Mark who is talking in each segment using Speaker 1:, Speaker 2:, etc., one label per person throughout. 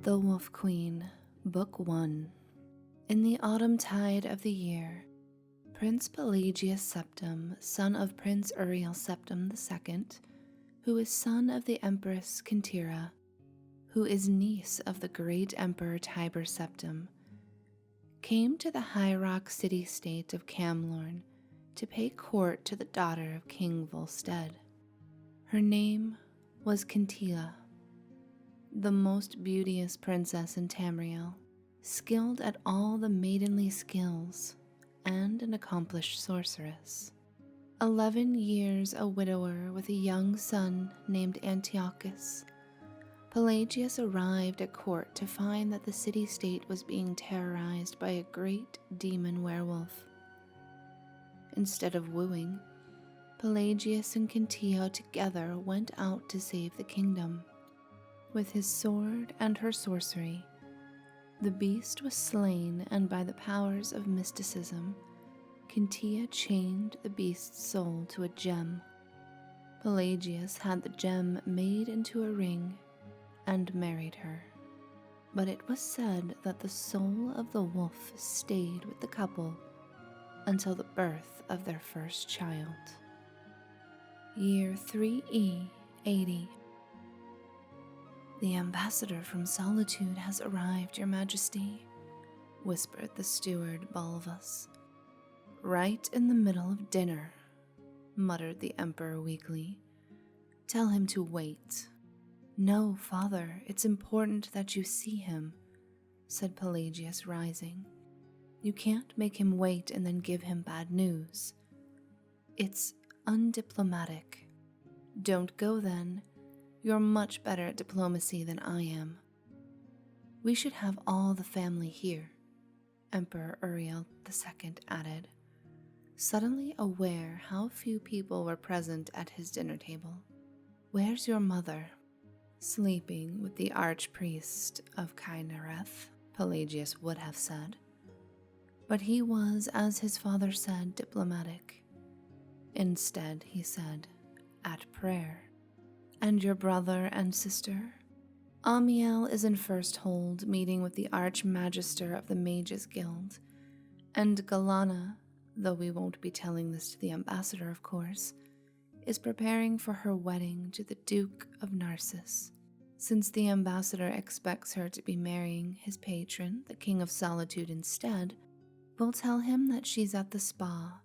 Speaker 1: The Wolf Queen, Book 1. In the autumn tide of the year, Prince Pelagius Septim, son of Prince Uriel Septim II, who is son of the Empress Kintira, who is niece of the great Emperor Tiber Septim, came to the high rock city-state of Camlorn to pay court to the daughter of King Volstead. Her name was Kintila, the most beauteous princess in Tamriel, skilled at all the maidenly skills, and an accomplished sorceress. 11 years a widower with a young son named Antiochus, Pelagius arrived at court to find that the city-state was being terrorized by a great demon werewolf. Instead of wooing, Pelagius and Quintilla together went out to save the kingdom. With his sword and her sorcery, the beast was slain, and by the powers of mysticism, Quintilla chained the beast's soul to a gem. Pelagius had the gem made into a ring and married her. But it was said that the soul of the wolf stayed with the couple until the birth of their first child. Year 3E 80. The ambassador from Solitude has arrived, Your Majesty, whispered the steward Balvas. Right in the middle of dinner, muttered the Emperor weakly. Tell him to wait. No, father, it's important that you see him, said Pelagius, rising. You can't make him wait and then give him bad news. It's undiplomatic. Don't go then. You're much better at diplomacy than I am. We should have all the family here, Emperor Uriel II added, suddenly aware how few people were present at his dinner table. Where's your mother? Sleeping with the archpriest of Kynareth, Pelagius would have said. But he was, as his father said, diplomatic. Instead, he said, at prayer. And your brother and sister? Amiel is in first hold, meeting with the Archmagister of the Mages Guild, and Galana, though we won't be telling this to the ambassador, of course, is preparing for her wedding to the Duke of Narcissus, since the ambassador expects her to be marrying his patron, the King of Solitude, instead. We'll tell him that she's at the spa,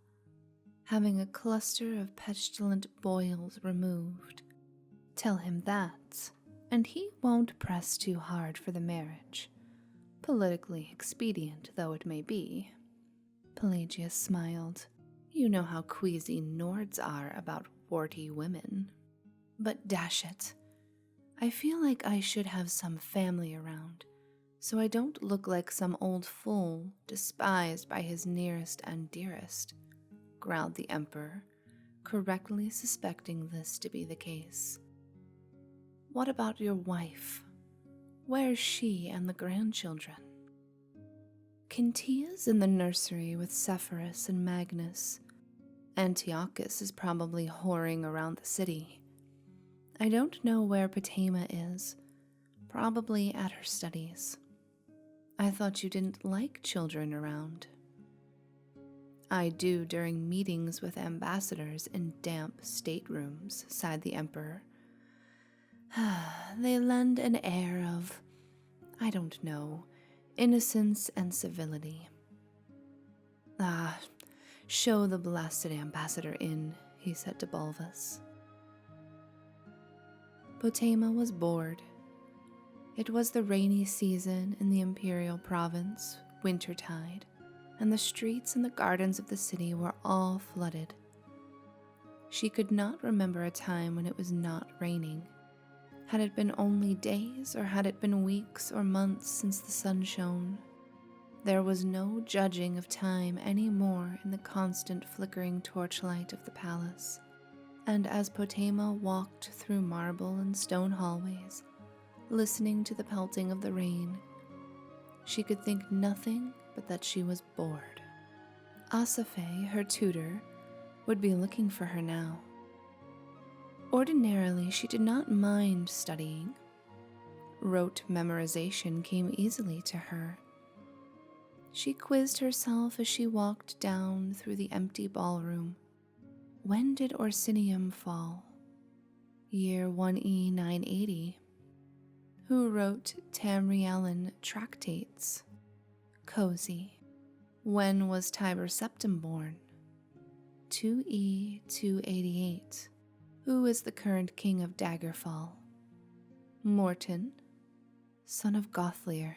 Speaker 1: having a cluster of pestilent boils removed. Tell him that, and he won't press too hard for the marriage, politically expedient though it may be. Pelagius smiled. You know how queasy Nords are about warty women. But dash it, I feel like I should have some family around, so I don't look like some old fool despised by his nearest and dearest, growled the Emperor, correctly suspecting this to be the case. What about your wife? Where's she and the grandchildren? Quintilla's in the nursery with Sepphoris and Magnus. Antiochus is probably whoring around the city. I don't know where Potema is, probably at her studies. I thought you didn't like children around. I do during meetings with ambassadors in damp staterooms, sighed the Emperor. They lend an air of, I don't know, innocence and civility. Show the blasted ambassador in, he said to Balvas. Potema was bored. It was the rainy season in the imperial province, wintertide, and the streets and the gardens of the city were all flooded. She could not remember a time when it was not raining. Had it been only days, or had it been weeks or months since the sun shone? There was no judging of time any more in the constant flickering torchlight of the palace, and as Potema walked through marble and stone hallways, listening to the pelting of the rain, she could think nothing but that she was bored. Asafe, her tutor, would be looking for her now. Ordinarily, she did not mind studying. Rote memorization came easily to her. She quizzed herself as she walked down through the empty ballroom. When did Orsinium fall? Year 1E 980. Who wrote Tamrielen tractates? Cozy. When was Tiber Septim born? 2E 288. Who is the current king of Daggerfall? Morton, son of Gothlir.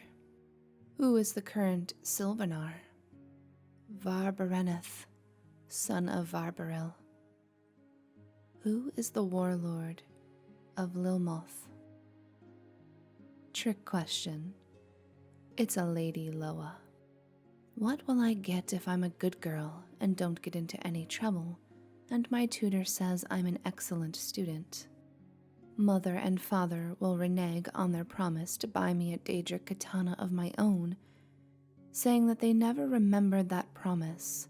Speaker 1: Who is the current Sylvanar? Varbareneth, son of Varbaril. Who is the warlord of Lilmoth? Trick question. It's a Lady Loa. What will I get if I'm a good girl and don't get into any trouble, and my tutor says I'm an excellent student? Mother and father will renege on their promise to buy me a Daedric katana of my own, saying that they never remembered that promise,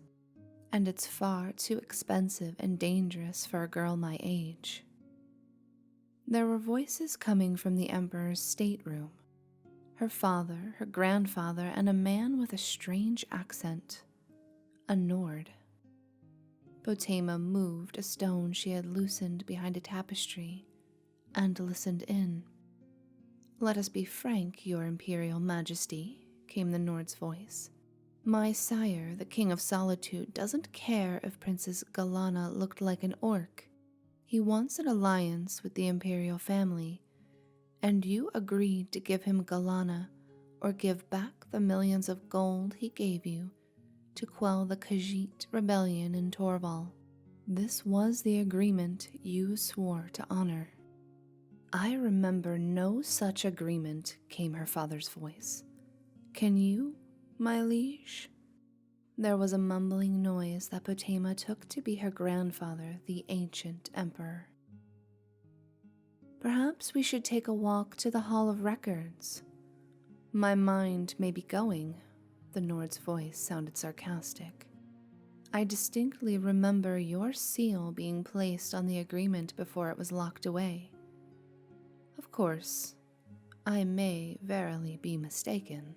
Speaker 1: and it's far too expensive and dangerous for a girl my age. There were voices coming from the Emperor's stateroom. Her father, her grandfather, and a man with a strange accent. A Nord. Potema moved a stone she had loosened behind a tapestry and listened in. Let us be frank, your Imperial Majesty, came the Nord's voice. My sire, the King of Solitude, doesn't care if Princess Galana looked like an orc. He wants an alliance with the Imperial family, and you agreed to give him Galana or give back the millions of gold he gave you to quell the Khajiit rebellion in Torval. This was the agreement you swore to honor. I remember no such agreement, came her father's voice. Can you, my liege? There was a mumbling noise that Potema took to be her grandfather, the ancient emperor. Perhaps we should take a walk to the Hall of Records. My mind may be going, the Nord's voice sounded sarcastic. I distinctly remember your seal being placed on the agreement before it was locked away. Of course, I may verily be mistaken.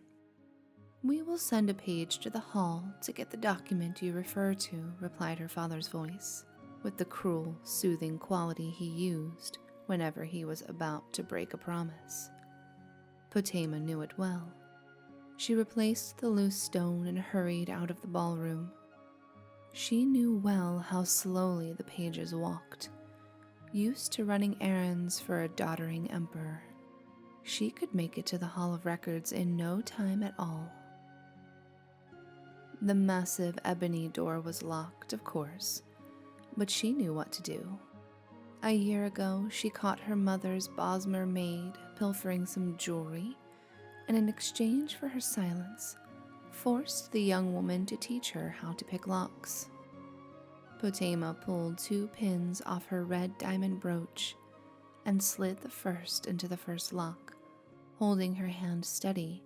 Speaker 1: We will send a page to the hall to get the document you refer to, replied her father's voice, with the cruel, soothing quality he used whenever he was about to break a promise. Potema knew it well. She replaced the loose stone and hurried out of the ballroom. She knew well how slowly the pages walked, used to running errands for a doddering emperor. She could make it to the Hall of Records in no time at all. The massive ebony door was locked, of course, but she knew what to do. A year ago, she caught her mother's Bosmer maid pilfering some jewelry, and in exchange for her silence, forced the young woman to teach her how to pick locks. Potema pulled 2 pins off her red diamond brooch and slid the first into the first lock, holding her hand steady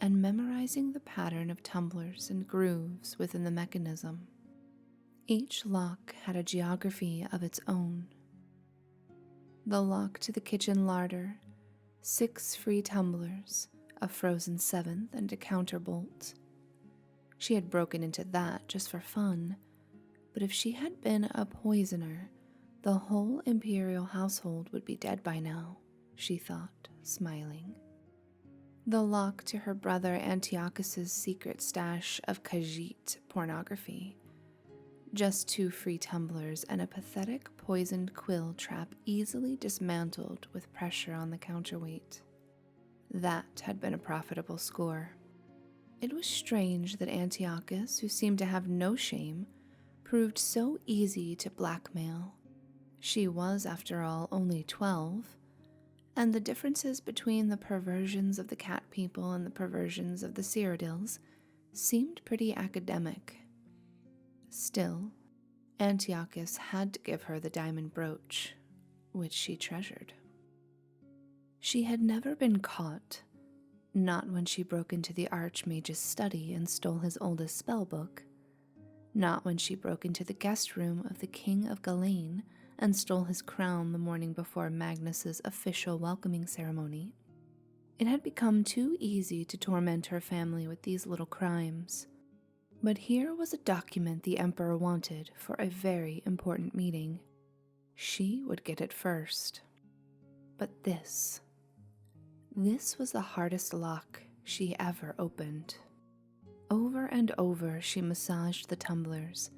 Speaker 1: and memorizing the pattern of tumblers and grooves within the mechanism. Each lock had a geography of its own. The lock to the kitchen larder, 6 free tumblers, a frozen 7th, and a counterbolt. She had broken into that just for fun, but if she had been a poisoner, the whole imperial household would be dead by now, she thought, smiling. The lock to her brother Antiochus's secret stash of Khajiit pornography. Just 2 free tumblers and a pathetic poisoned quill trap easily dismantled with pressure on the counterweight. That had been a profitable score. It was strange that Antiochus, who seemed to have no shame, proved so easy to blackmail. She was, after all, only 12, and the differences between the perversions of the cat people and the perversions of the Cyrodiils seemed pretty academic. Still, Antiochus had to give her the diamond brooch, which she treasured. She had never been caught, not when she broke into the Archmage's study and stole his oldest spellbook, not when she broke into the guest room of the King of Galain and stole his crown the morning before Magnus's official welcoming ceremony, It had become too easy to torment her family with these little crimes. But here was a document the Emperor wanted for a very important meeting. She would get it first. But this was the hardest lock she ever opened. Over and over she massaged the tumblers,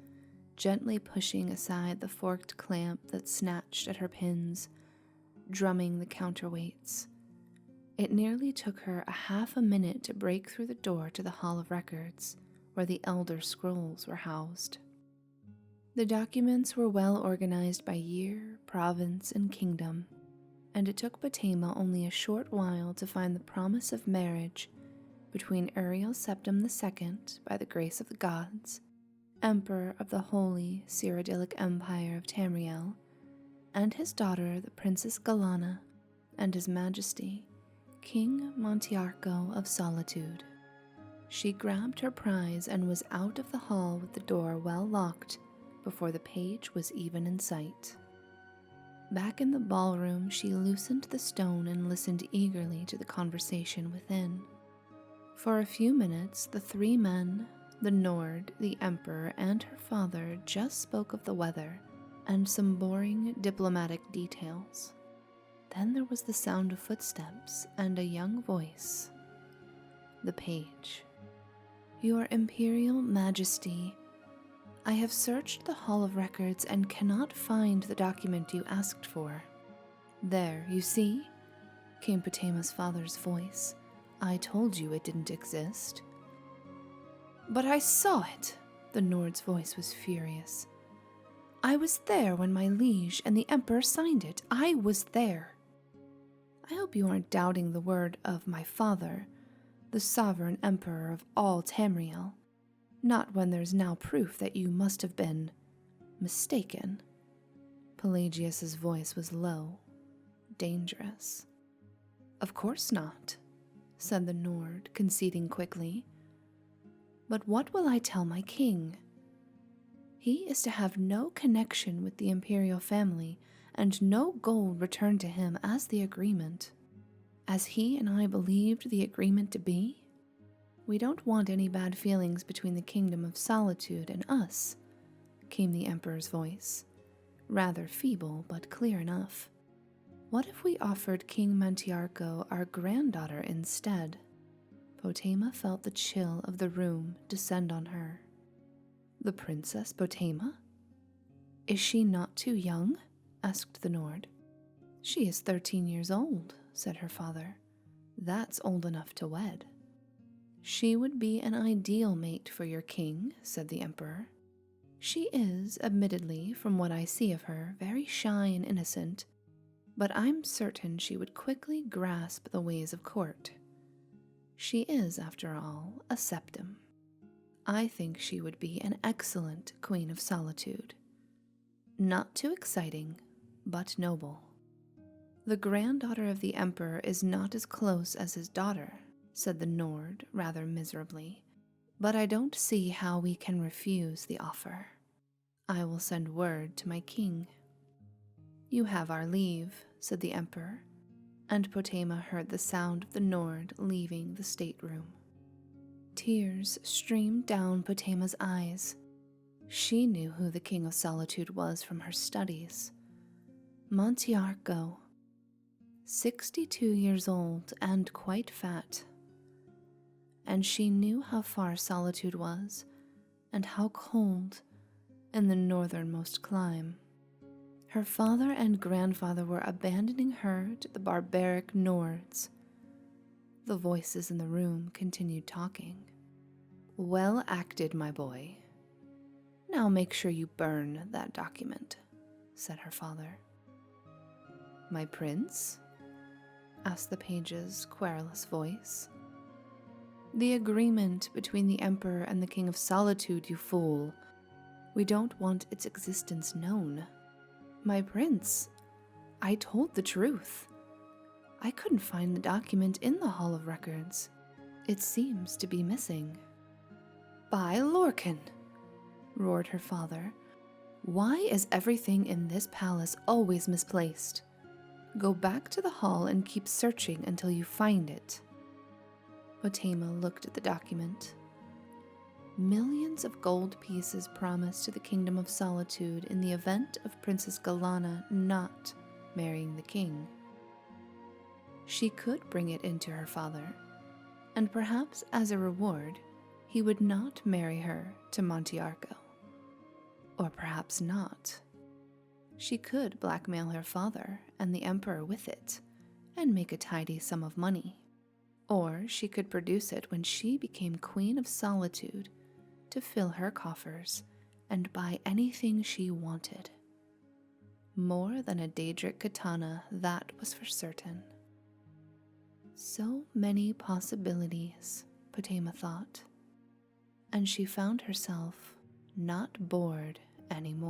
Speaker 1: gently pushing aside the forked clamp that snatched at her pins, drumming the counterweights. It nearly took her a half a minute to break through the door to the Hall of Records, where the Elder Scrolls were housed. The documents were well organized by year, province, and kingdom, and it took Potema only a short while to find the promise of marriage between Uriel Septim II, by the grace of the gods, Emperor of the Holy Cyrodiilic Empire of Tamriel, and his daughter, the Princess Galana, and His Majesty, King Montiarco of Solitude. She grabbed her prize and was out of the hall with the door well locked before the page was even in sight. Back in the ballroom, she loosened the stone and listened eagerly to the conversation within. For a few minutes, the three men, the Nord, the Emperor, and her father just spoke of the weather and some boring diplomatic details. Then there was the sound of footsteps and a young voice. The page. Your Imperial Majesty, I have searched the Hall of Records and cannot find the document you asked for. There, you see, came Potema's father's voice. I told you it didn't exist. But I saw it, the Nord's voice was furious. I was there when my liege and the Emperor signed it. I was there. I hope you aren't doubting the word of my father, the sovereign emperor of all Tamriel, not when there's now proof that you must have been mistaken. Pelagius's voice was low, dangerous. Of course not, said the Nord, conceding quickly. But what will I tell my king? He is to have no connection with the imperial family and no gold returned to him as the agreement. As he and I believed the agreement to be, we don't want any bad feelings between the Kingdom of Solitude and us, came the Emperor's voice, rather feeble but clear enough. What if we offered King Montiarco our granddaughter instead? Potema felt the chill of the room descend on her. The Princess Potema? Is she not too young? Asked the Nord. She is 13 years old, said her father. That's old enough to wed. She would be an ideal mate for your king, said the Emperor. She is, admittedly, from what I see of her, very shy and innocent, but I'm certain she would quickly grasp the ways of court. She is, after all, a septim. I think she would be an excellent Queen of Solitude. Not too exciting, but noble. The granddaughter of the Emperor is not as close as his daughter, said the Nord rather miserably, but I don't see how we can refuse the offer. I will send word to my king. You have our leave, said the Emperor, and Potema heard the sound of the Nord leaving the stateroom. Tears streamed down Potema's eyes. She knew who the King of Solitude was from her studies. Montiarco, 62 years old and quite fat. And she knew how far Solitude was and how cold in the northernmost clime. Her father and grandfather were abandoning her to the barbaric Nords. The voices in the room continued talking. Well acted, my boy. Now make sure you burn that document, said her father. My prince? Asked the page's querulous voice. The agreement between the Emperor and the King of Solitude, you fool. We don't want its existence known. My prince, I told the truth. I couldn't find the document in the Hall of Records. It seems to be missing. By Lorcan, roared her father. Why is everything in this palace always misplaced? Go back to the hall and keep searching until you find it. Potema looked at the document. Millions of gold pieces promised to the Kingdom of Solitude in the event of Princess Galana not marrying the king. She could bring it into her father, and perhaps as a reward, he would not marry her to Montiarco. Or perhaps not. She could blackmail her father and the Emperor with it, and make a tidy sum of money. Or she could produce it when she became Queen of Solitude to fill her coffers and buy anything she wanted. More than a Daedric katana, that was for certain. So many possibilities, Potema thought, and she found herself not bored anymore.